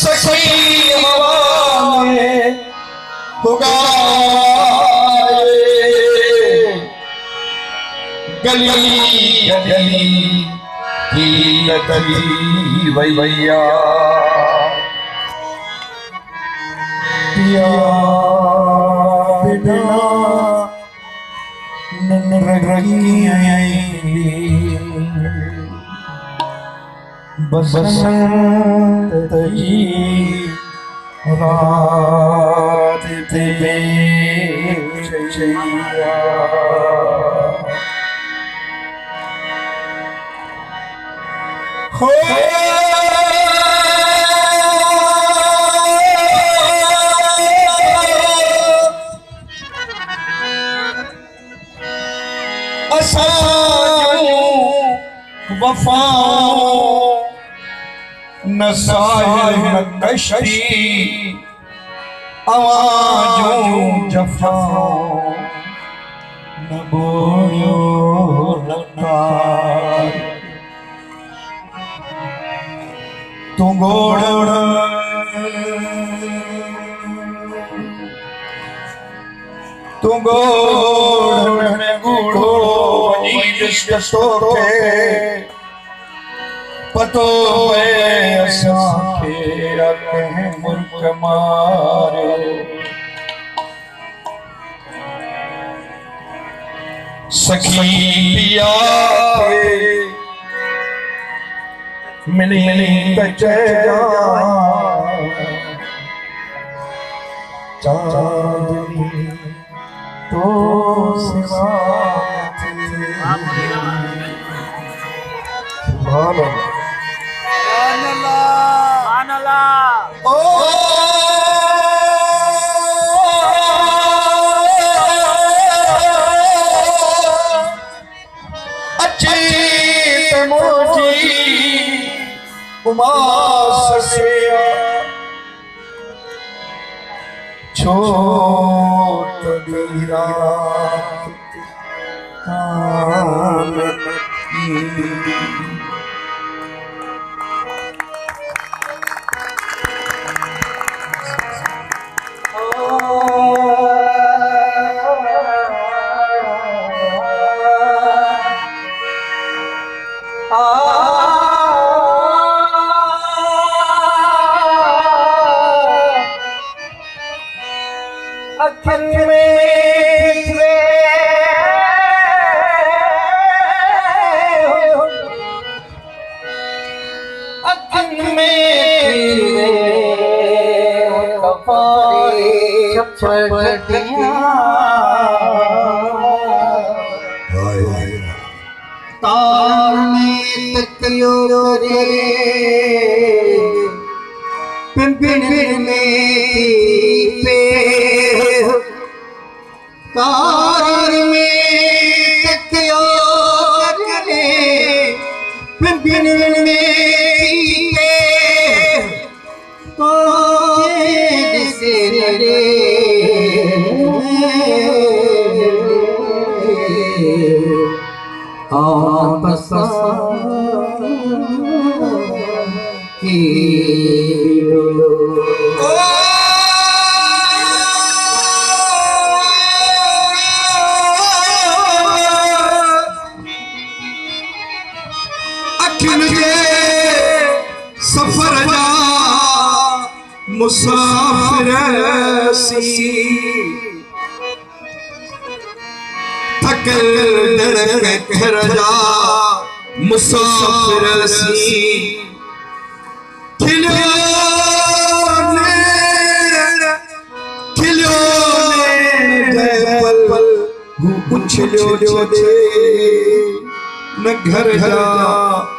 सखी हवा में पुकारे गली गली की गली भैया पिया बिना बसंत की रात तेरे छैया हो वफाओं न साहिल न कश्ती आवाज़ों जफाओं न बोयो न तार तू गोड़ में गूढ़ो जिसके पतो है असांखे रखे मुल्क मारो सखी पिया मिली कचरा चांदनी तो सिवा छोट दीरा तार में तकियो करे पिंपिन में पे तार में तकियो करे पिंपिन में पे तो से रे आपस की अखिल के सफर जा मुसाफिर सी थकल डर घर जा मुसाफिर सी खिलो पल पल उछलो दे न घर जा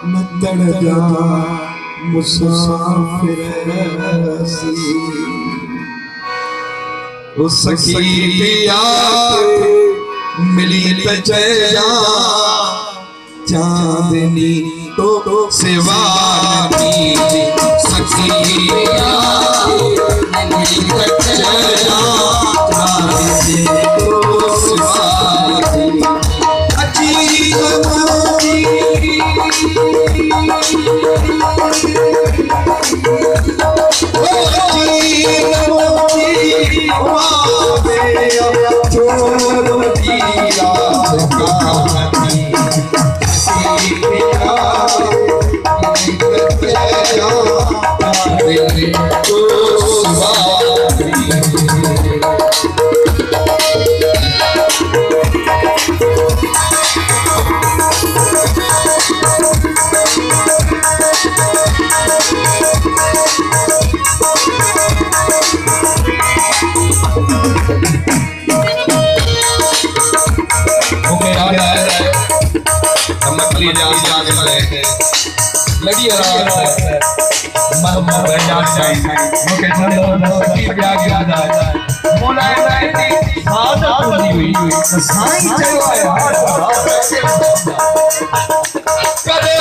न दड़ जा मुसाफिर सी ओ सखी पिया मिली तजया चांदनी तो सिवा सखी पिया मिली तजया चांदनी तो सिवा अच्छी कमाई की जान ले लगी है मरमर बजा जाए मुके नंदो सखी ब्याह याद आ जाए मोला नहीं सादा बनी हुई साईं चलो आया कदे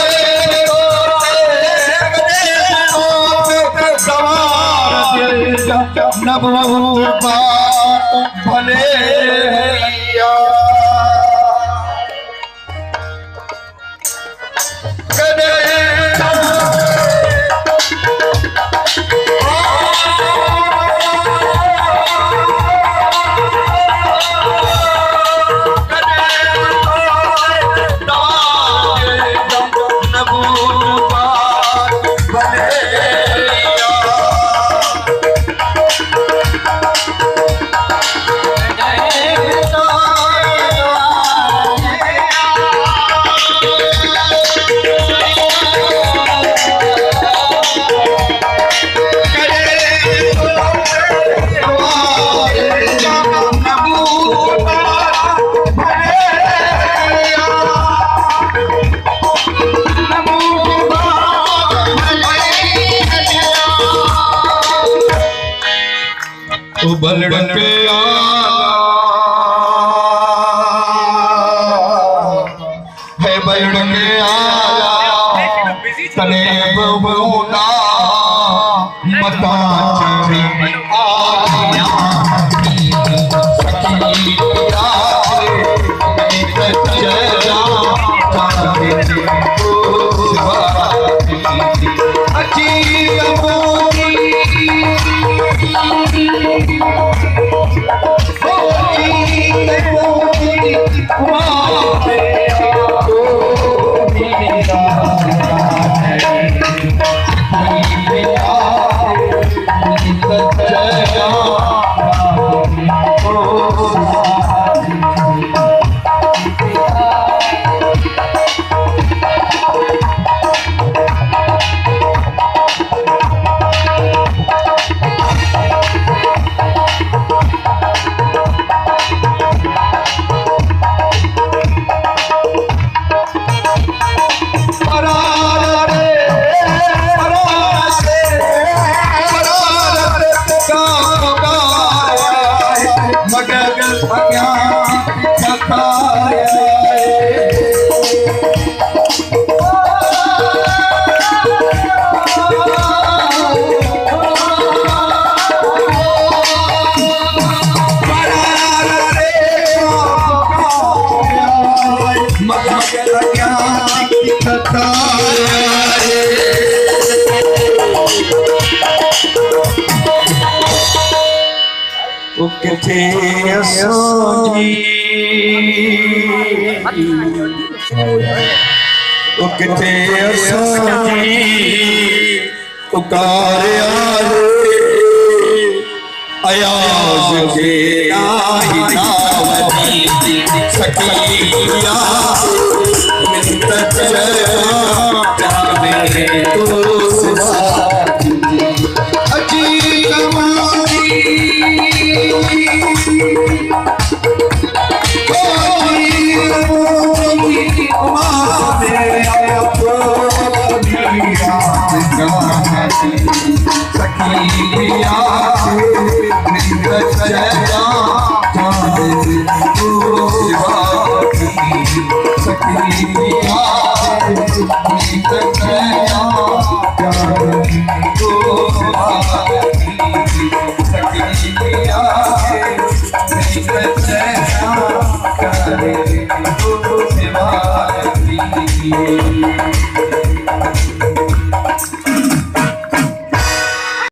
नबूबा भले बलड़ के है बलड़ के तने बहुना मता चढ़ी आया उकते असोजी उकते असोजी उकारिया अयाज के नाही नावती सखिया मित चला जावे तो साथी अजी कमाई सखी